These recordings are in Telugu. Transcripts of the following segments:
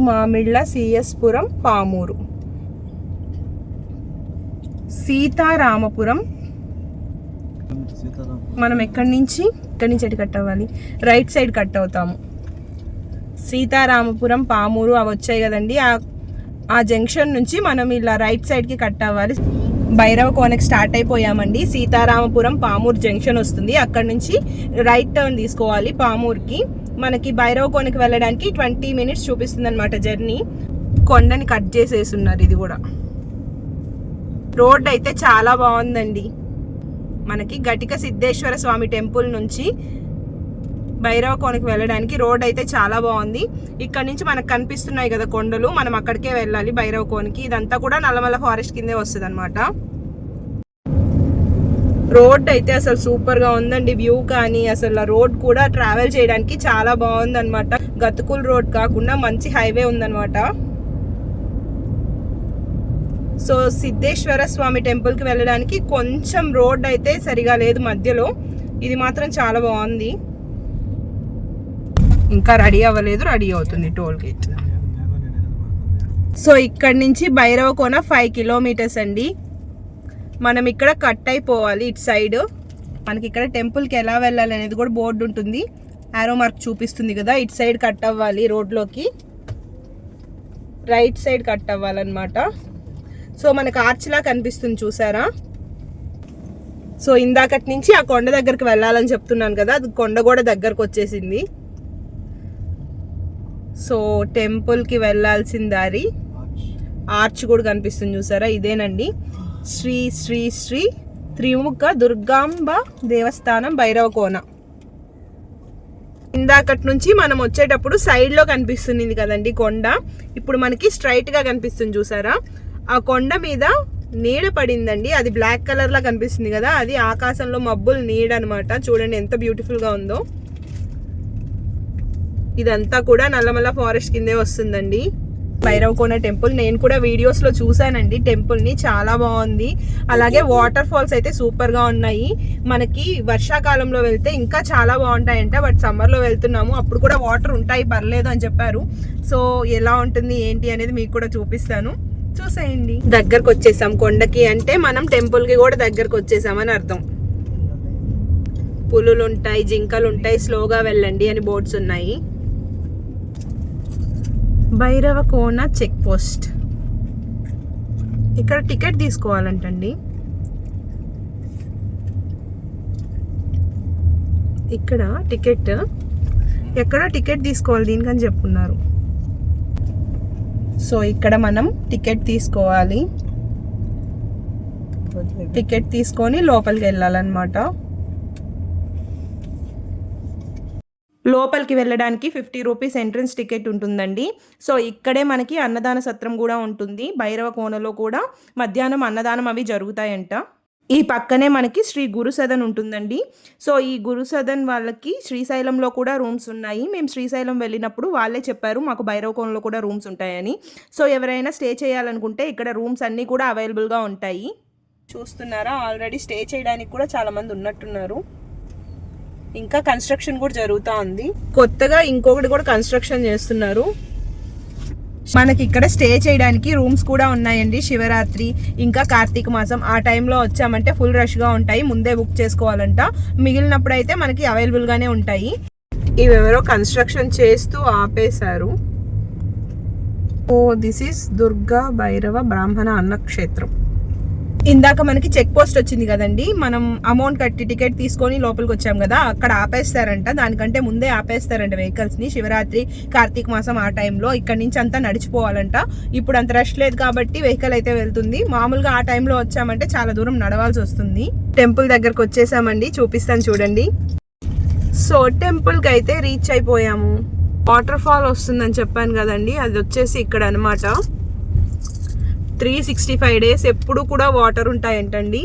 మామిళ్ళ, సిఎస్పురం, పామూరు, సీతారామపురం. మనం ఎక్కడి నుంచి ఎటు కట్ అవ్వాలి? రైట్ సైడ్ కట్ అవుతాము. సీతారామపురం, పామూరు అవి వచ్చాయి కదండి. ఆ జంక్షన్ నుంచి మనం ఇలా రైట్ సైడ్కి కట్ అవ్వాలి. భైరవకోనకి స్టార్ట్ అయిపోయామండి. సీతారామపురం పామూరు జంక్షన్ వస్తుంది. అక్కడ నుంచి రైట్ టర్న్ తీసుకోవాలి పామూరుకి. మనకి భైరవకోనకి వెళ్ళడానికి 20 minutes చూపిస్తుంది అనమాట జర్నీ. కొండని కట్ చేసేస్తున్నారు. ఇది కూడా రోడ్ అయితే చాలా బాగుందండి. మనకి ఘటిక సిద్ధేశ్వర స్వామి టెంపుల్ నుంచి భైరవకోనకి వెళ్ళడానికి రోడ్ అయితే చాలా బాగుంది. ఇక్కడ నుంచి మనకు కనిపిస్తున్నాయి కదా కొండలు, మనం అక్కడికే వెళ్ళాలి భైరవకోనకి. ఇదంతా కూడా నల్లమల్ల ఫారెస్ట్ కిందే వస్తుంది అనమాట. రోడ్ అయితే అసలు సూపర్ గా ఉందండి. వ్యూ కానీ అసలు రోడ్ కూడా ట్రావెల్ చేయడానికి చాలా బాగుంది అనమాట. గతుకుల్ రోడ్ కాకుండా మంచి హైవే ఉందన్నమాట. సో సిద్ధేశ్వర స్వామి టెంపుల్ కి వెళ్ళడానికి కొంచెం రోడ్ అయితే సరిగా లేదు మధ్యలో. ఇది మాత్రం చాలా బాగుంది. ఇంకా రెడీ అవ్వలేదు, రెడీ అవుతుంది టోల్ గేట్. సో ఇక్కడ నుంచి భైరవకోన 5 kilometers అండి. మనం ఇక్కడ కట్ అయిపోవాలి ఇటు సైడ్. మనకి ఇక్కడ టెంపుల్కి ఎలా వెళ్ళాలి అనేది కూడా బోర్డు ఉంటుంది. ఆరో మార్క్ చూపిస్తుంది కదా. ఇటు సైడ్ కట్ అవ్వాలి, రోడ్లోకి రైట్ సైడ్ కట్ అవ్వాలన్నమాట. సో మనకు ఆర్చ్లా కనిపిస్తుంది చూసారా. సో ఇందాకటి నుంచి ఆ కొండ దగ్గరికి వెళ్ళాలని చెప్తున్నాను కదా, అది కొండ కూడా దగ్గరకు వచ్చేసింది. సో టెంపుల్కి వెళ్ళాల్సిన దారి ఆర్చ్ కూడా కనిపిస్తుంది చూసారా, ఇదేనండి. శ్రీ శ్రీ శ్రీ త్రిముఖ దుర్గాంబ దేవస్థానం భైరవకోన. ఇందాకటి నుంచి మనం వచ్చేటప్పుడు సైడ్లో కనిపిస్తుంది కదండి కొండ. ఇప్పుడు మనకి స్ట్రైట్గా కనిపిస్తుంది చూసారా. ఆ కొండ మీద నీడ పడిందండి. అది బ్లాక్ కలర్ లా కనిపిస్తుంది కదా, అది ఆకాశంలో మబ్బులు నీడ అనమాట. చూడండి ఎంత బ్యూటిఫుల్ గా ఉందో. ఇదంతా కూడా నల్లమల్ల ఫారెస్ట్ కిందే వస్తుందండి భైరవకోన టెంపుల్. నేను కూడా వీడియోస్ లో చూసానండి టెంపుల్ ని, చాలా బాగుంది. అలాగే వాటర్ ఫాల్స్ అయితే సూపర్ గా ఉన్నాయి. మనకి వర్షాకాలంలో వెళ్తే ఇంకా చాలా బాగుంటాయంట. బట్ సమ్మర్ లో వెళ్తున్నాము, అప్పుడు కూడా వాటర్ ఉంటాయి, పర్లేదు అని చెప్పారు. సో ఎలా ఉంటుంది ఏంటి అనేది మీకు కూడా చూపిస్తాను, చూసేయండి. దగ్గరకు వచ్చేసాం కొండకి అంటే మనం టెంపుల్ కి కూడా దగ్గరకు వచ్చేసామని అర్థం. పులులు ఉంటాయి, జింకలు ఉంటాయి, స్లోగా వెళ్ళండి అని బోర్డ్స్ ఉన్నాయి. Bhairavakona check post. ఇక్కడ టికెట్ తీసుకోవాలంటండి. ఇక్కడ టికెట్ ఎక్కడ టికెట్ తీసుకోవాలి దీనికని చెప్పున్నారు. సో ఇక్కడ మనం టికెట్ తీసుకోవాలి. టికెట్ తీసుకొని లోపలికి వెళ్ళాలన్నమాట. లోపలికి వెళ్ళడానికి 50 rupees ఎంట్రన్స్ టికెట్ ఉంటుందండి. సో ఇక్కడే మనకి అన్నదాన సత్రం కూడా ఉంటుంది. భైరవకోనలో కూడా మధ్యాహ్నం అన్నదానం అవి జరుగుతాయంట. ఈ పక్కనే మనకి శ్రీ గురుసదన్ ఉంటుందండి. సో ఈ గురుసదన్ వాళ్ళకి శ్రీశైలంలో కూడా రూమ్స్ ఉన్నాయి. మేము శ్రీశైలం వెళ్ళినప్పుడు వాళ్ళే చెప్పారు మాకు భైరవకోనలో కూడా రూమ్స్ ఉంటాయని. సో ఎవరైనా స్టే చేయాలనుకుంటే ఇక్కడ రూమ్స్ అన్నీ కూడా అవైలబుల్గా ఉంటాయి. చూస్తున్నారా, ఆల్రెడీ స్టే చేయడానికి కూడా చాలామంది ఉన్నట్టున్నారు. ఇంకా కన్స్ట్రక్షన్ కూడా జరుగుతూ ఉంది. కొత్తగా ఇంకొకటి కూడా కన్స్ట్రక్షన్ చేస్తున్నారు. మనకి ఇక్కడ స్టే చేయడానికి రూమ్స్ కూడా ఉన్నాయండి. శివరాత్రి ఇంకా కార్తీక మాసం ఆ టైంలో వచ్చామంటే ఫుల్ రష్గా ఉంటాయి, ముందే బుక్ చేసుకోవాలంట. మిగిలినప్పుడు అయితే మనకి అవైలబుల్గానే ఉంటాయి. ఇవెవరో కన్స్ట్రక్షన్ చేస్తూ ఆపేశారు. Oh this is Durga Bhairava Brahmana Annakshetram. ఇందాక మనకి చెక్ పోస్ట్ వచ్చింది కదండి, మనం అమౌంట్ కట్టి టికెట్ తీసుకొని లోపలికి వచ్చాం కదా, అక్కడ ఆపేస్తారంట. దానికంటే ముందే ఆపేస్తారంట వెహికల్స్ ని. శివరాత్రి కార్తీక మాసం ఆ టైంలో ఇక్కడ నుంచి అంతా నడిచిపోవాలంట. ఇప్పుడు అంత రష్ లేదు కాబట్టి వెహికల్ అయితే వెళ్తుంది. మామూలుగా ఆ టైంలో వచ్చామంటే చాలా దూరం నడవాల్సి వస్తుంది. టెంపుల్ దగ్గరకు వచ్చేసామండి, చూపిస్తాను చూడండి. సో టెంపుల్కి అయితే రీచ్ అయిపోయాము. వాటర్ ఫాల్ వస్తుందని చెప్పాను కదండి, అది వచ్చేసి ఇక్కడ అనమాట. 365 days ఎప్పుడు కూడా వాటర్ ఉంటాయంటండి.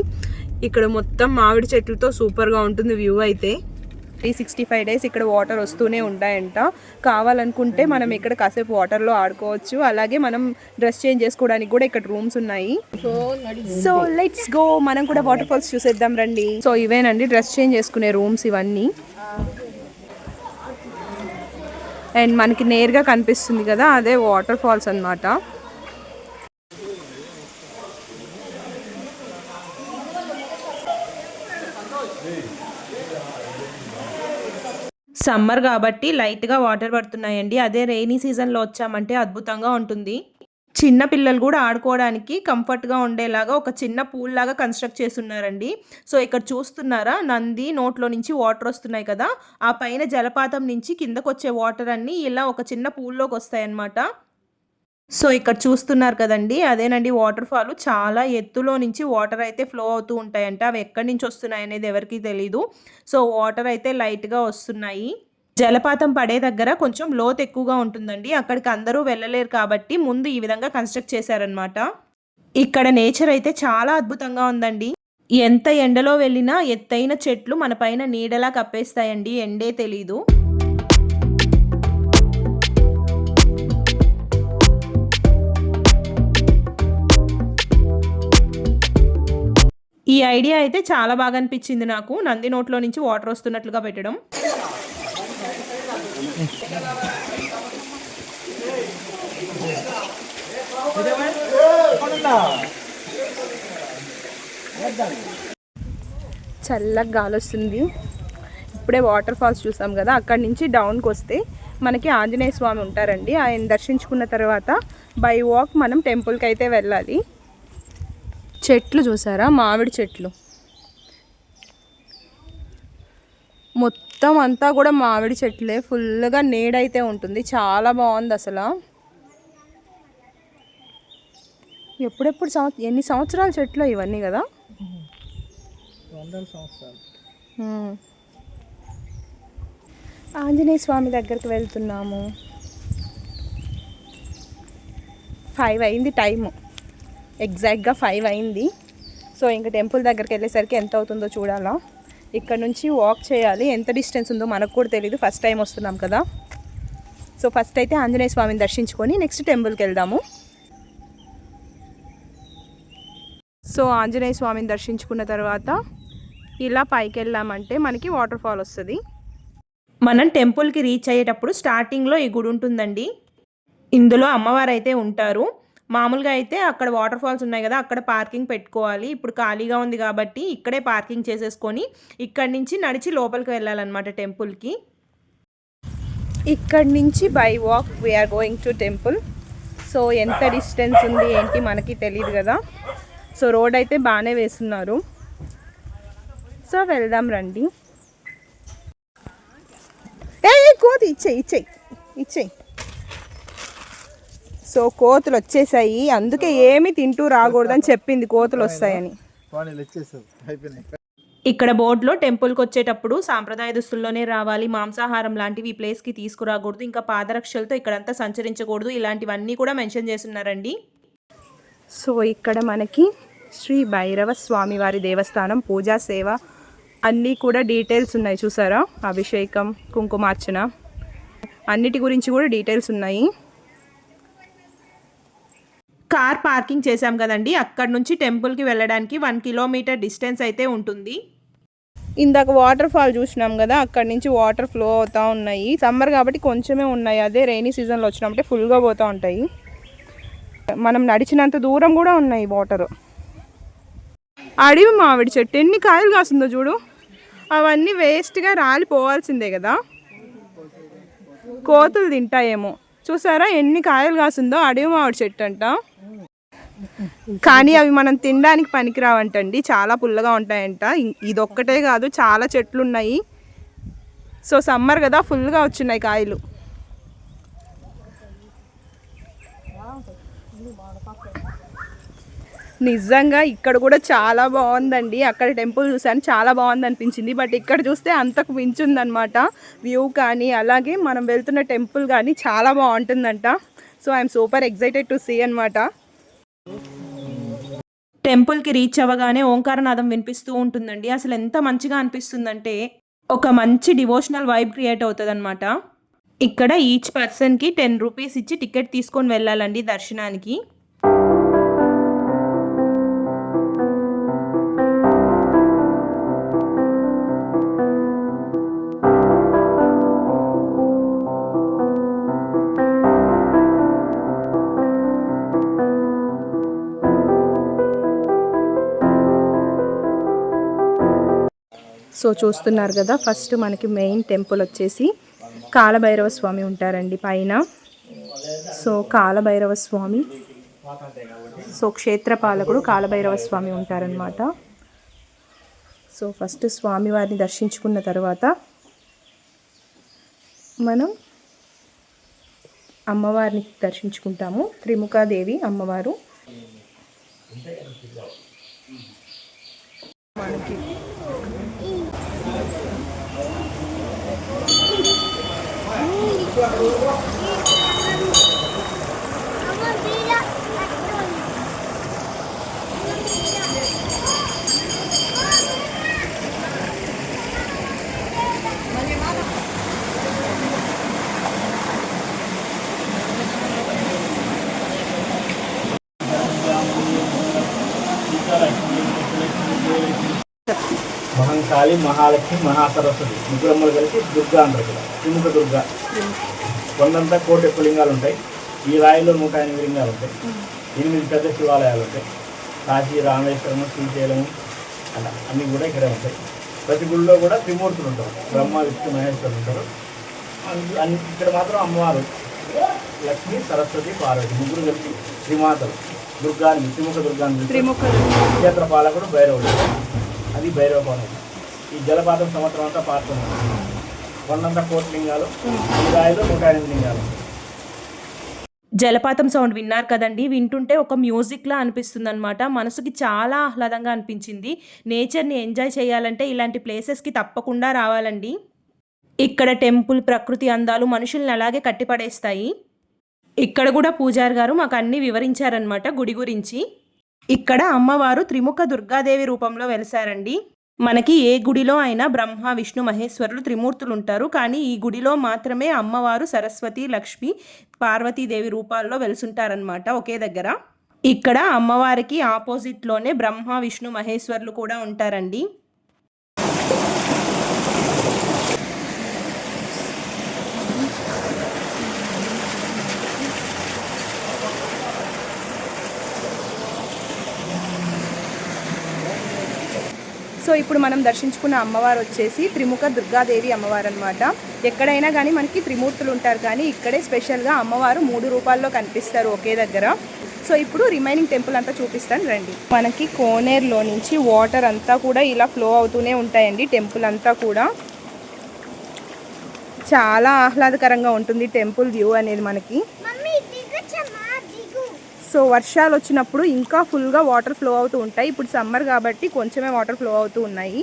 ఇక్కడ మొత్తం మామిడి చెట్లతో సూపర్గా ఉంటుంది వ్యూ అయితే. 365 days ఇక్కడ వాటర్ వస్తూనే ఉంటాయంట. కావాలనుకుంటే మనం ఇక్కడ కాసేపు వాటర్లో ఆడుకోవచ్చు. అలాగే మనం డ్రెస్ చేంజ్ చేసుకోవడానికి కూడా ఇక్కడ రూమ్స్ ఉన్నాయి. సో లెట్స్ గో, మనం కూడా వాటర్ ఫాల్స్ చూసేద్దాం రండి. సో ఇవేనండి డ్రెస్ చేంజ్ చేసుకునే రూమ్స్ ఇవన్నీ. అండ్ మనకి నేరుగా కనిపిస్తుంది కదా, అదే వాటర్ ఫాల్స్ అన్నమాట. సమ్మర్ కాబట్టి లైట్గా వాటర్ పడుతున్నాయండి. అదే రెయినీ సీజన్లో వచ్చామంటే అద్భుతంగా ఉంటుంది. చిన్న పిల్లలు కూడా ఆడుకోవడానికి కంఫర్ట్గా ఉండేలాగా ఒక చిన్న పూల్ లాగా కన్స్ట్రక్ట్ చేస్తున్నారండి. సో ఇక్కడ చూస్తున్నారా, నంది నోట్లో నుంచి వాటర్ వస్తున్నాయి కదా, ఆ పైన జలపాతం నుంచి కిందకు వచ్చే వాటర్ అన్నీ ఇలా ఒక చిన్న పూల్లోకి వస్తాయన్నమాట. సో ఇక్కడ చూస్తున్నారు కదండి, అదేనండి వాటర్ ఫాల్. చాలా ఎత్తులో నుంచి వాటర్ అయితే ఫ్లో అవుతూ ఉంటాయంట. అవి ఎక్కడి నుంచి వస్తున్నాయి అనేది ఎవరికీ తెలీదు. సో వాటర్ అయితే లైట్గా వస్తున్నాయి. జలపాతం పడే దగ్గర కొంచెం లోతు ఎక్కువగా ఉంటుందండి. అక్కడికి అందరూ వెళ్ళలేరు కాబట్టి ముందు ఈ విధంగా కన్స్ట్రక్ట్ చేశారనమాట. ఇక్కడ నేచర్ అయితే చాలా అద్భుతంగా ఉందండి. ఎంత ఎండలో వెళ్ళినా ఎత్తైన చెట్లు మన పైన నీడలా కప్పేస్తాయండి, ఎండే తెలీదు. ఈ ఐడియా అయితే చాలా బాగా అనిపించింది నాకు, నంది నోట్లో నుంచి వాటర్ వస్తున్నట్లుగా పెట్టడం. చల్లగా గాలి వస్తుంది. ఇప్పుడే వాటర్ ఫాల్స్ చూసాం కదా, అక్కడి నుంచి డౌన్కి వస్తే మనకి ఆంజనేయ స్వామి ఉంటారండి. ఆయన దర్శించుకున్న తర్వాత బై వాక్ మనం టెంపుల్కి అయితే వెళ్ళాలి. చెట్లు చూసారా, మామిడి చెట్లు మొత్తం అంతా కూడా మామిడి చెట్లే. ఫుల్గా నీడైతే ఉంటుంది, చాలా బాగుంది అసలు. ఎప్పుడెప్పుడు ఎన్ని సంవత్సరాల చెట్లు ఇవన్నీ కదా, ఆంజనేయ స్వామి దగ్గరికి వెళ్తున్నాము. 5 అయింది టైము, ఎగ్జాక్ట్గా 5 అయింది. సో ఇంకా టెంపుల్ దగ్గరికి వెళ్ళేసరికి ఎంత అవుతుందో చూడాలా. ఇక్కడ నుంచి వాక్ చేయాలి, ఎంత డిస్టెన్స్ ఉందో మనకు కూడా తెలియదు, ఫస్ట్ టైం వస్తున్నాం కదా. సో ఫస్ట్ అయితే ఆంజనేయ స్వామిని దర్శించుకొని నెక్స్ట్ టెంపుల్కి వెళ్దాము. సో ఆంజనేయ స్వామిని దర్శించుకున్న తర్వాత ఇలా పైకి వెళ్ళామంటే మనకి వాటర్ ఫాల్ వస్తుంది. మనం టెంపుల్కి రీచ్ అయ్యేటప్పుడు స్టార్టింగ్లో ఈ గుడి ఉంటుందండి. ఇందులో అమ్మవారు అయితే ఉంటారు. మామూలుగా అయితే అక్కడ వాటర్ ఫాల్స్ ఉన్నాయి కదా, అక్కడ పార్కింగ్ పెట్టుకోవాలి. ఇప్పుడు ఖాళీగా ఉంది కాబట్టి ఇక్కడే పార్కింగ్ చేసేసుకొని ఇక్కడి నుంచి నడిచి లోపలికి వెళ్ళాలన్నమాట టెంపుల్కి. ఇక్కడి నుంచి by walk we are going to temple. So ఎంత డిస్టెన్స్ ఉంది ఏంటి మనకి తెలియదు కదా. సో రోడ్ అయితే బాగానే వేస్తున్నారు. సో వెళ్దాం రండి. కోతి ఇచ్చేయి. సో కోతులు వచ్చేసాయి, అందుకే ఏమి తింటూ రాకూడదని చెప్పింది, కోతులు వస్తాయని. ఇక్కడ బోర్డులో టెంపుల్కి వచ్చేటప్పుడు సాంప్రదాయ దుస్తుల్లోనే రావాలి, మాంసాహారం లాంటివి ఈ ప్లేస్కి తీసుకురాకూడదు, ఇంకా పాదరక్షలతో ఇక్కడంతా సంచరించకూడదు, ఇలాంటివన్నీ కూడా మెన్షన్ చేస్తున్నారండి. సో ఇక్కడ మనకి శ్రీ భైరవ స్వామివారి దేవస్థానం పూజా సేవ అన్నీ కూడా డీటెయిల్స్ ఉన్నాయి చూసారా. అభిషేకం, కుంకుమార్చన అన్నిటి గురించి కూడా డీటెయిల్స్ ఉన్నాయి. కార్ పార్కింగ్ చేసాం కదండి, అక్కడ నుంచి టెంపుల్కి వెళ్ళడానికి 1 కిలోమీటర్ డిస్టెన్స్ అయితే ఉంటుంది. ఇందాక వాటర్ ఫాల్ చూసినాం కదా, అక్కడి నుంచి వాటర్ ఫ్లో అవుతూ ఉన్నాయి. సమ్మర్ కాబట్టి కొంచెమే ఉన్నాయి, అదే రెయినీ సీజన్లో వచ్చినప్పుడే ఫుల్గా పోతూ ఉంటాయి. మనం నడిచినంత దూరం కూడా ఉన్నాయి వాటర్. అడవి మామిడి చెట్టు ఎన్ని కాయలు కాస్తుందో చూడు, అవన్నీ వేస్ట్గా రాలిపోవాల్సిందే కదా, కోతులు తింటాయేమో. చూసారా ఎన్ని కాయలు కాస్తుందో, అడవి మామిడి చెట్టు అంట. కానీ అవి మనం తినడానికి పనికిరావంటండి, చాలా పుల్లగా ఉంటాయంట. ఇదొక్కటే కాదు, చాలా చెట్లు ఉన్నాయి. సో సమ్మర్ కదా, ఫుల్గా వచ్చినాయి కాయలు. నిజంగా ఇక్కడ కూడా చాలా బాగుందండి. అక్కడ టెంపుల్ చూసాను, చాలా బాగుంది అనిపించింది. బట్ ఇక్కడ చూస్తే అంతకు మించుందనమాట వ్యూ కానీ, అలాగే మనం వెళ్తున్న టెంపుల్ కానీ చాలా బాగుంటుందంట. So I'm super excited to see అనమాట. టెంపుల్కి రీచ్ అవ్వగానే ఓంకారనాదం వినిపిస్తూ ఉంటుందండి. అసలు ఎంత మంచిగా అనిపిస్తుందంటే ఒక మంచి డివోషనల్ వైబ్ క్రియేట్ అవుతుంది అనమాట. ఇక్కడ ఈచ్ పర్సన్కి 10 రూపీస్ ఇచ్చి టికెట్ తీసుకొని వెళ్ళాలండి దర్శనానికి. సో చూస్తున్నారు కదా, ఫస్ట్ మనకి మెయిన్ టెంపుల్ వచ్చేసి కాలభైరవ స్వామి ఉంటారండి పైన. సో కాలభైరవ స్వామి, సో క్షేత్రపాలకుడు కాలభైరవ స్వామి ఉంటారనమాట. సో ఫస్ట్ స్వామివారిని దర్శించుకున్న తర్వాత మనం అమ్మవారిని దర్శించుకుంటాము. త్రిముఖాదేవి అమ్మవారు మనకి మహంకాళి, మహాలక్ష్మి, మహాసరస్వతి ముగ్గురమ్మలు కలిసి దుర్గా అంటారు కదా, త్రిముఖ దుర్గా. కొండంతా కోటి లింగాలు ఉంటాయి. ఈ రాయిలో 108 లింగాలు ఉంటాయి. 8 పెద్ద శివాలయాలు ఉంటాయి. కాశీ, రామేశ్వరం, శ్రీశైలం అలా అన్నీ కూడా ఇక్కడే ఉంటాయి. ప్రతి గుడిలో కూడా త్రిమూర్తులు ఉంటారు. బ్రహ్మ, విష్ణు, మహేశ్వరులు ఉంటారు. ఇక్కడ మాత్రం అమ్మవారు లక్ష్మి, సరస్వతి, పార్వతి ముగ్గురు కలిసి త్రిమాతలు. దుర్గాని, త్రిముఖ దుర్గాని, క్షేత్రపాలకుడు భైరవుడు, అది భైరవ కోణం. ఈ జలపాతం సంవత్సరం అంతా పారుతుంది. కొండంతా కోటి లింగాలు, ఈ రాయిలో 108 లింగాలు. జలపాతం సౌండ్ విన్నారు కదండి. వింటుంటే ఒక మ్యూజిక్లా అనిపిస్తుంది అనమాట. మనసుకి చాలా ఆహ్లాదంగా అనిపించింది. నేచర్ని ఎంజాయ్ చేయాలంటే ఇలాంటి ప్లేసెస్కి తప్పకుండా రావాలండి. ఇక్కడ టెంపుల్, ప్రకృతి అందాలు మనుషుల్ని అలాగే కట్టిపడేస్తాయి. ఇక్కడ కూడా పూజారి గారు మాకు అన్నీ వివరించారనమాట గుడి గురించి. ఇక్కడ అమ్మవారు త్రిముఖ దుర్గాదేవి రూపంలో వెలిసారండి. మనకి ఏ గుడిలో అయినా బ్రహ్మ, విష్ణు, మహేశ్వరులు త్రిమూర్తులు ఉంటారు. కానీ ఈ గుడిలో మాత్రమే అమ్మవారు సరస్వతి, లక్ష్మి, పార్వతీదేవి రూపాల్లో వెలుసుంటారనమాట ఒకే దగ్గర. ఇక్కడ అమ్మవారికి ఆపోజిట్లోనే బ్రహ్మ, విష్ణు, మహేశ్వరులు కూడా ఉంటారండి. సో ఇప్పుడు మనం దర్శించుకున్న అమ్మవారు వచ్చేసి త్రిముఖ దుర్గాదేవి అమ్మవారు అనమాట. ఎక్కడైనా కానీ మనకి త్రిమూర్తులు ఉంటారు, కానీ ఇక్కడే స్పెషల్గా అమ్మవారు 3 రూపాల్లో కనిపిస్తారు ఒకే దగ్గర. సో ఇప్పుడు రిమైనింగ్ టెంపుల్ అంతా చూపిస్తాను రండి. మనకి కోనేరులో నుంచి వాటర్ అంతా కూడా ఇలా ఫ్లో అవుతూనే ఉంటాయండి. టెంపుల్ అంతా కూడా చాలా ఆహ్లాదకరంగా ఉంటుంది టెంపుల్ వ్యూ అనేది మనకి. సో వర్షాలు వచ్చినప్పుడు ఇంకా ఫుల్గా వాటర్ ఫ్లో అవుతూ ఉంటాయి. ఇప్పుడు సమ్మర్ కాబట్టి కొంచెమే వాటర్ ఫ్లో అవుతూ ఉన్నాయి.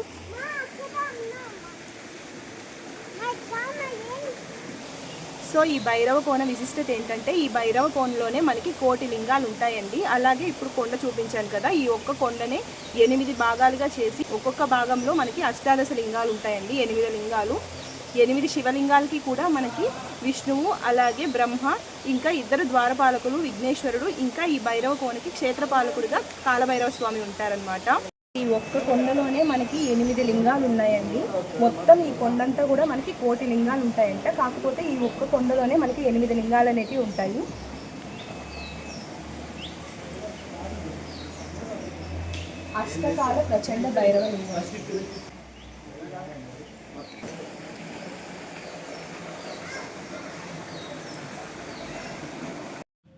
సో ఈ భైరవ కోన విశిష్టత ఏంటంటే, ఈ భైరవ కోనలోనే మనకి కోటి లింగాలు ఉంటాయండి. అలాగే ఇప్పుడు కొండ చూపించాను కదా, ఈ ఒక్క కొండనే 8 భాగాలుగా చేసి ఒక్కొక్క భాగంలో మనకి అష్టాదశ లింగాలు ఉంటాయండి. 8 లింగాలు. 8 శివలింగాలకి కూడా మనకి విష్ణువు, అలాగే బ్రహ్మ, ఇంకా 2 ద్వారపాలకులు విఘ్నేశ్వరుడు, ఇంకా ఈ భైరవ కోనకి క్షేత్రపాలకుడిగా కాలభైరవ స్వామి ఉంటారనమాట. ఈ ఒక్క కొండలోనే మనకి 8 లింగాలు ఉన్నాయండి. మొత్తం ఈ కొండంతా కూడా మనకి కోటి లింగాలు ఉంటాయంట. కాకపోతే ఈ ఒక్క కొండలోనే మనకి 8 లింగాలు అనేవి ఉంటాయి. అష్టకాల ప్రచండ భైరవ లింగం.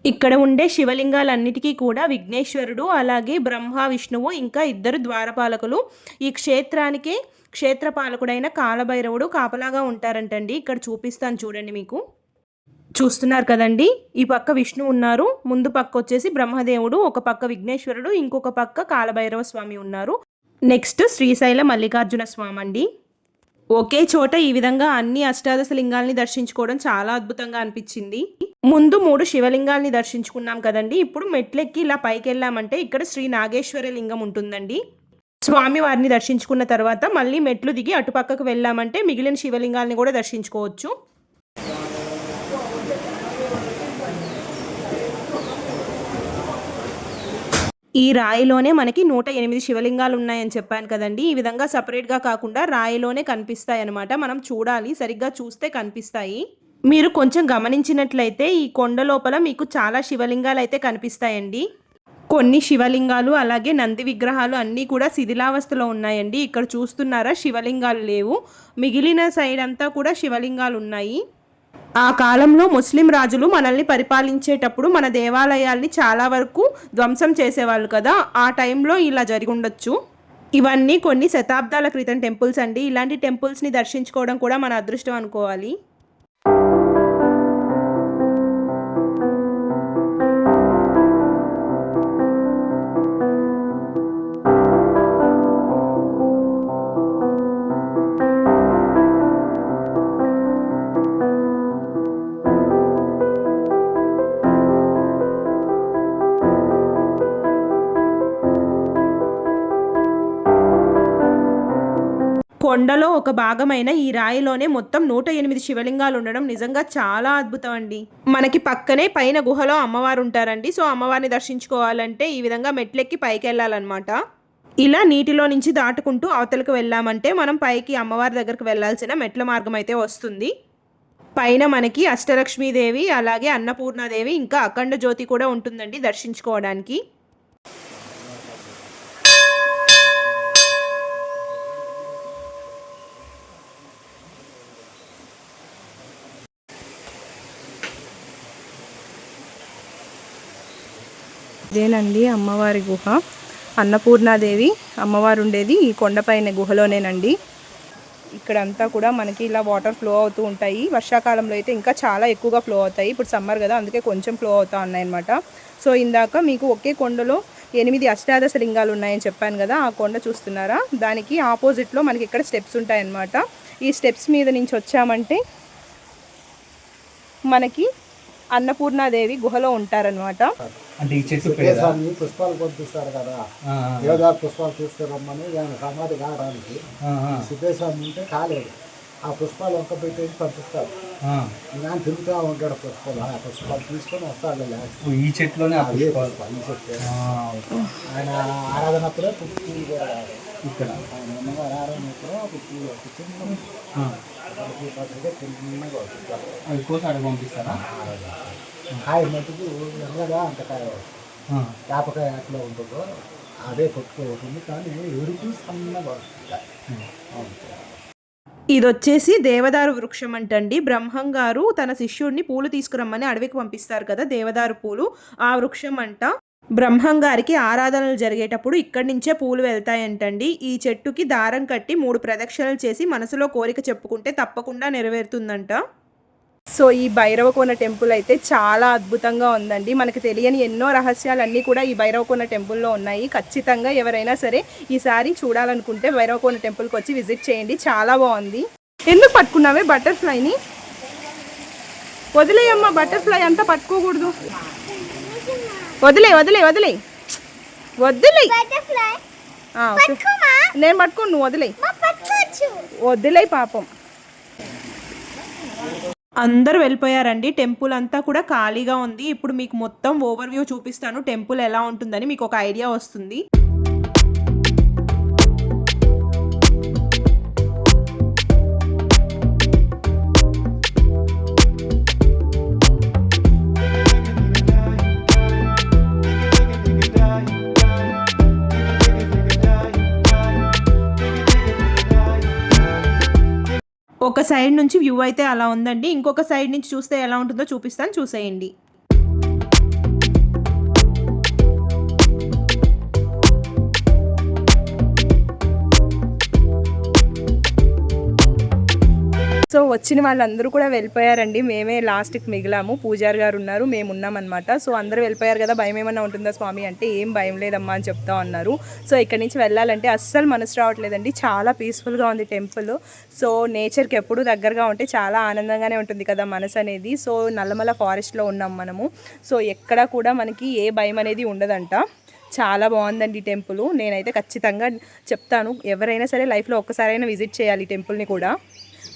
ఇక్కడ ఉండే శివలింగాలన్నిటికీ కూడా విఘ్నేశ్వరుడు, అలాగే బ్రహ్మ, విష్ణువు, ఇంకా 2 ద్వారపాలకులు, ఈ క్షేత్రానికి క్షేత్రపాలకుడైన కాలభైరవుడు కాపలాగా ఉంటారంటండి. ఇక్కడ చూపిస్తాను చూడండి. మీకు చూస్తున్నారు కదండి, ఈ పక్క విష్ణు ఉన్నారు, ముందు పక్క వచ్చేసి బ్రహ్మదేవుడు, ఒక పక్క విఘ్నేశ్వరుడు, ఇంకొక పక్క కాలభైరవ స్వామి ఉన్నారు. నెక్స్ట్ శ్రీశైల మల్లికార్జున స్వామి అండి. ఒకే చోట ఈ విధంగా అన్ని అష్టాదశ లింగాల్ని దర్శించుకోవడం చాలా అద్భుతంగా అనిపించింది. ముందు 3 శివలింగాల్ని దర్శించుకున్నాం కదండి. ఇప్పుడు మెట్లెక్కి ఇలా పైకి వెళ్ళామంటే ఇక్కడ శ్రీ నాగేశ్వర లింగం ఉంటుందండి. స్వామి వారిని దర్శించుకున్న తర్వాత మళ్ళీ మెట్లు దిగి అటుపక్కకు వెళ్ళామంటే మిగిలిన శివలింగాల్ని కూడా దర్శించుకోవచ్చు. ఈ రాయిలోనే మనకి 108 శివలింగాలు ఉన్నాయని చెప్పాను కదండి. ఈ విధంగా సపరేట్గా కాకుండా రాయిలోనే కనిపిస్తాయి అన్నమాట. మనం చూడాలి, సరిగ్గా చూస్తే కనిపిస్తాయి. మీరు కొంచెం గమనించినట్లయితే ఈ కొండ లోపల మీకు చాలా శివలింగాలు అయితే కనిపిస్తాయండి. కొన్ని శివలింగాలు అలాగే నంది విగ్రహాలు అన్నీ కూడా శిథిలావస్థలో ఉన్నాయండి. ఇక్కడ చూస్తున్నారా, శివలింగాలు లేవు. మిగిలిన సైడ్ అంతా కూడా శివలింగాలు ఉన్నాయి. ఆ కాలంలో ముస్లిం రాజులు మనల్ని పరిపాలించేటప్పుడు మన దేవాలయాల్ని చాలా వరకు ధ్వంసం చేసేవాళ్ళు కదా, ఆ టైంలో ఇలా జరిగి ఉండొచ్చు. ఇవన్నీ కొన్ని శతాబ్దాల క్రితం టెంపుల్స్ అండి. ఇలాంటి టెంపుల్స్ని దర్శించుకోవడం కూడా మన అదృష్టం అనుకోవాలి. కొండలో ఒక భాగమైన ఈ రాయిలోనే మొత్తం 108 శివలింగాలు ఉండడం నిజంగా చాలా అద్భుతం అండి. మనకి పక్కనే పైన గుహలో అమ్మవారు ఉంటారండి. సో అమ్మవారిని దర్శించుకోవాలంటే ఈ విధంగా మెట్లెక్కి పైకి వెళ్ళాలన్నమాట. ఇలా నీటిలో నుంచి దాటుకుంటూ అవతలకు వెళ్ళామంటే మనం పైకి అమ్మవారి దగ్గరకు వెళ్ళాల్సిన మెట్ల మార్గం అయితే వస్తుంది. పైన మనకి అష్టలక్ష్మీదేవి అలాగే అన్నపూర్ణాదేవి ఇంకా అఖండ జ్యోతి కూడా ఉంటుందండి దర్శించుకోవడానికి. ఇదేనండి అమ్మవారి గుహ. అన్నపూర్ణాదేవి అమ్మవారు ఉండేది ఈ కొండపైన గుహలోనేనండి. ఇక్కడంతా కూడా మనకి ఇలా వాటర్ ఫ్లో అవుతూ ఉంటాయి. వర్షాకాలంలో అయితే ఇంకా చాలా ఎక్కువగా ఫ్లో అవుతాయి. ఇప్పుడు సమ్మర్ కదా, అందుకే కొంచెం ఫ్లో అవుతూ ఉన్నాయన్నమాట. సో ఇందాక మీకు ఒకే కొండలో 8 అష్టాదశ లింగాలు ఉన్నాయని చెప్పాను కదా, ఆ కొండ చూస్తున్నారా, దానికి ఆపోజిట్లో మనకి ఇక్కడ స్టెప్స్ ఉంటాయన్నమాట. ఈ స్టెప్స్ మీద నుంచి వచ్చామంటే మనకి అన్నపూర్ణాదేవి గుహలో ఉంటారనమాట. అంటే ఈ చెట్టు పుష్పాలు పంపిస్తారు కదా, దేవదారు పుష్పాలు తీసుకురమ్మని ఆయన సమాధి కావడానికి సిద్ధేశ్వరం ఉంటే కాలేదు. ఆ పుష్పాలు ఒక్క పెట్టేసి పంపిస్తారు. ఆయన తిరుగుతూ ఉంటాడు పుష్పాలు, ఆ పుష్పాలు తీసుకొని వస్తాడు. ఈ చెట్లోనే ఈ చెట్టు ఆయన ఆరాధనప్పుడే పుష్పూలు కూడా ఇక్కడ ఆయన అమ్మగారు ఆరాధనప్పుడే పుష్పూలు చిన్నగా అవి కోసం అడిగి పంపిస్తారా? కాయ మటుకు ఎర్రగా అంత కాయ వేపకాయ ఎట్లా ఉంటుందో అదే పొట్టుకు ఉంటుంది, కానీ ఎరుపు సన్నగా వస్తుంది. ఇది వచ్చేసి దేవదారు వృక్షం అంటండి. బ్రహ్మం గారు తన శిష్యుడిని పూలు తీసుకురమ్మని అడవికి పంపిస్తారు కదా, దేవదారు పూలు, ఆ వృక్షం అంట. బ్రహ్మం గారికి ఆరాధనలు జరిగేటప్పుడు ఇక్కడి నుంచే పూలు వెళ్తాయంటండి. ఈ చెట్టుకి దారం కట్టి 3 ప్రదక్షిణలు చేసి మనసులో కోరిక చెప్పుకుంటే తప్పకుండా నెరవేరుతుందంట. సో ఈ భైరవకోన టెంపుల్ అయితే చాలా అద్భుతంగా ఉందండి. మనకు తెలియని ఎన్నో రహస్యాలన్నీ కూడా ఈ భైరవకోన టెంపుల్లో ఉన్నాయి. ఖచ్చితంగా ఎవరైనా సరే ఈసారి చూడాలనుకుంటే భైరవకోన టెంపుల్కి వచ్చి విజిట్ చేయండి, చాలా బాగుంది. ఎందుకు పట్టుకున్నావే బటర్ఫ్లైని? వదిలేయమ్మా, బటర్ఫ్లై అంతా పట్టుకోకూడదు. వదిలే వదిలే వదిలే వదిలే. నేను పట్టుకోను, నువ్వు వదిలే వదిలే పాపం. అందరూ వెళ్ళిపోయారండి. టెంపుల్ అంతా కూడా ఖాళీగా ఉంది. ఇప్పుడు మీకు మొత్తం ఓవర్వ్యూ చూపిస్తాను, టెంపుల్ ఎలా ఉంటుందని మీకు ఒక ఐడియా వస్తుంది. ఒక సైడ్ నుంచి వ్యూ అయితే అలా ఉందండి. ఇంకొక సైడ్ నుంచి చూస్తే ఎలా ఉంటుందో చూపిస్తాను, చూసేయండి. సో వచ్చిన వాళ్ళందరూ కూడా వెళ్ళిపోయారండి. మేమే లాస్ట్కి మిగిలాము. పూజారి గారు ఉన్నారు, మేము ఉన్నామన్నమాట. సో అందరూ వెళ్ళిపోయారు కదా, భయం ఏమన్నా ఉంటుందా స్వామి అంటే ఏం భయం లేదమ్మా అని చెప్తా ఉన్నారు. సో ఇక్కడి నుంచి వెళ్ళాలంటే అస్సలు మనసు రావట్లేదండి. చాలా పీస్ఫుల్గా ఉంది టెంపుల్. సో నేచర్కి ఎప్పుడు దగ్గరగా ఉంటే చాలా ఆనందంగానే ఉంటుంది కదా మనసు అనేది. సో నల్లమల ఫారెస్ట్లో ఉన్నాం మనము. సో ఎక్కడ కూడా మనకి ఏ భయం అనేది ఉండదంట. చాలా బాగుందండి టెంపుల్. నేనైతే ఖచ్చితంగా చెప్తాను, ఎవరైనా సరే లైఫ్లో ఒక్కసారైనా విజిట్ చేయాలి టెంపుల్ని కూడా.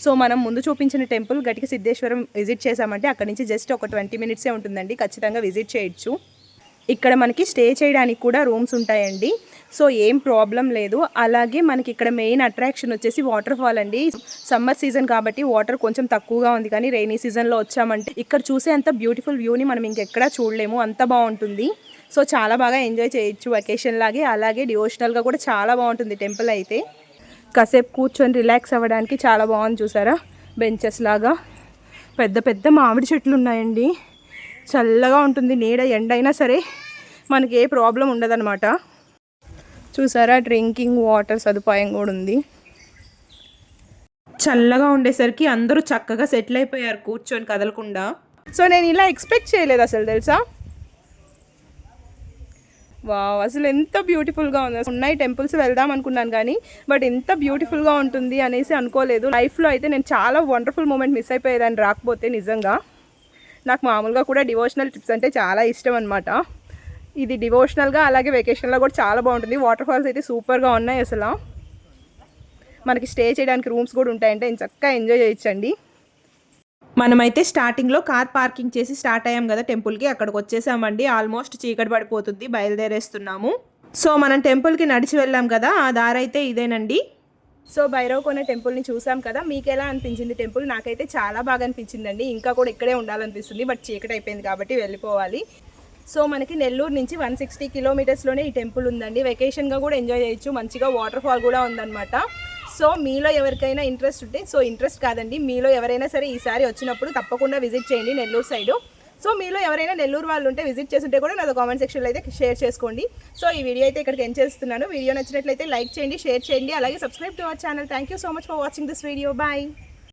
సో మనం ముందు చూపించిన టెంపుల్ గటిక సిద్ధేశ్వరం విజిట్ చేసామంటే అక్కడి నుంచి జస్ట్ ఒక 20 మినిట్సే ఉంటుందండి. ఖచ్చితంగా విజిట్ చేయొచ్చు. ఇక్కడ మనకి స్టే చేయడానికి కూడా రూమ్స్ ఉంటాయండి. సో ఏం ప్రాబ్లం లేదు. అలాగే మనకి ఇక్కడ మెయిన్ అట్రాక్షన్ వచ్చేసి వాటర్ ఫాల్ అండి. సమ్మర్ సీజన్ కాబట్టి వాటర్ కొంచెం తక్కువగా ఉంది, కానీ రైనీ సీజన్లో వచ్చామంటే ఇక్కడ చూసే అంత బ్యూటిఫుల్ వ్యూని మనం ఇంకెక్కడా చూడలేము, అంత బాగుంటుంది. సో చాలా బాగా ఎంజాయ్ చేయొచ్చు వెకేషన్ లాగే, అలాగే డివోషనల్గా కూడా చాలా బాగుంటుంది టెంపుల్ అయితే. కాసేపు కూర్చొని రిలాక్స్ అవ్వడానికి చాలా బాగుంది. చూసారా బెంచెస్ లాగా, పెద్ద పెద్ద మామిడి చెట్లు ఉన్నాయండి. చల్లగా ఉంటుంది, నీడ ఎండ అయినా సరే మనకి ఏ ప్రాబ్లం ఉండదన్నమాట. చూసారా డ్రింకింగ్ వాటర్ సదుపాయం కూడా ఉంది. చల్లగా ఉండేసరికి అందరూ చక్కగా సెటిల్ అయిపోయారు కూర్చొని కదలకుండా. సో నేను ఇలా ఎక్స్పెక్ట్ చేయలేదు అసలు, తెలుసా. వావ్, అసలు ఎంత బ్యూటిఫుల్గా ఉంది. ఉన్నాయి టెంపుల్స్ వెళ్దాం అనుకున్నాను కానీ బట్ ఎంత బ్యూటిఫుల్గా ఉంటుంది అనేసి అనుకోలేదు. లైఫ్లో అయితే నేను చాలా వండర్ఫుల్ మూమెంట్ మిస్ అయిపోయేదాన్ని రాకపోతే. నిజంగా నాకు మామూలుగా కూడా డివోషనల్ ట్రిప్స్ అంటే చాలా ఇష్టం అనమాట. ఇది డివోషనల్గా అలాగే వెకేషన్లో కూడా చాలా బాగుంటుంది. వాటర్ ఫాల్స్ అయితే సూపర్గా ఉన్నాయి. అసలు మనకి స్టే చేయడానికి రూమ్స్ కూడా ఉంటాయంటే చక్కగా ఎంజాయ్ చేయొచ్చండి. మనమైతే స్టార్టింగ్లో కార్ పార్కింగ్ చేసి స్టార్ట్ అయ్యాం కదా టెంపుల్కి, అక్కడికి వచ్చేసామండి. ఆల్మోస్ట్ చీకటి పడిపోతుంది, బయలుదేరేస్తున్నాము. సో మనం టెంపుల్కి నడిచి వెళ్ళాం కదా, ఆ దారి అయితే ఇదేనండి. సో భైరవకోన టెంపుల్ని చూసాం కదా, మీకు ఎలా అనిపించింది టెంపుల్? నాకైతే చాలా బాగా అనిపించిందండి. ఇంకా కూడా ఇక్కడే ఉండాలనిపిస్తుంది, బట్ చీకటి అయిపోయింది కాబట్టి వెళ్ళిపోవాలి. సో మనకి నెల్లూరు నుంచి 160 కిలోమీటర్స్లోనే ఈ టెంపుల్ ఉందండి. వెకేషన్గా కూడా ఎంజాయ్ చేయొచ్చు, మంచిగా వాటర్ ఫాల్ కూడా ఉందన్నమాట. సో మీలో ఎవరికైనా ఇంట్రెస్ట్ ఉంటే, సో ఇంట్రెస్ట్ కాదండి, మీలో ఎవరైనా సరే ఈసారి వచ్చినప్పుడు తప్పకుండా విజిట్ చేయండి నెల్లూరు సైడు. సో మీలో ఎవరైనా నెల్లూరు వాళ్ళు ఉంటే విజిట్ చేస్తుంటే కూడా నాతో కామెంట్ సెక్షన్లో అయితే షేర్ చేసుకోండి. సో ఈ వీడియో అయితే ఇక్కడికి ఎండ్ చేస్తున్నాను. వీడియో నచ్చినట్లయితే లైక్ చేయండి, షేర్ చేయండి, అలాగే subscribe to our channel. Thank you so much for watching this video. Bye.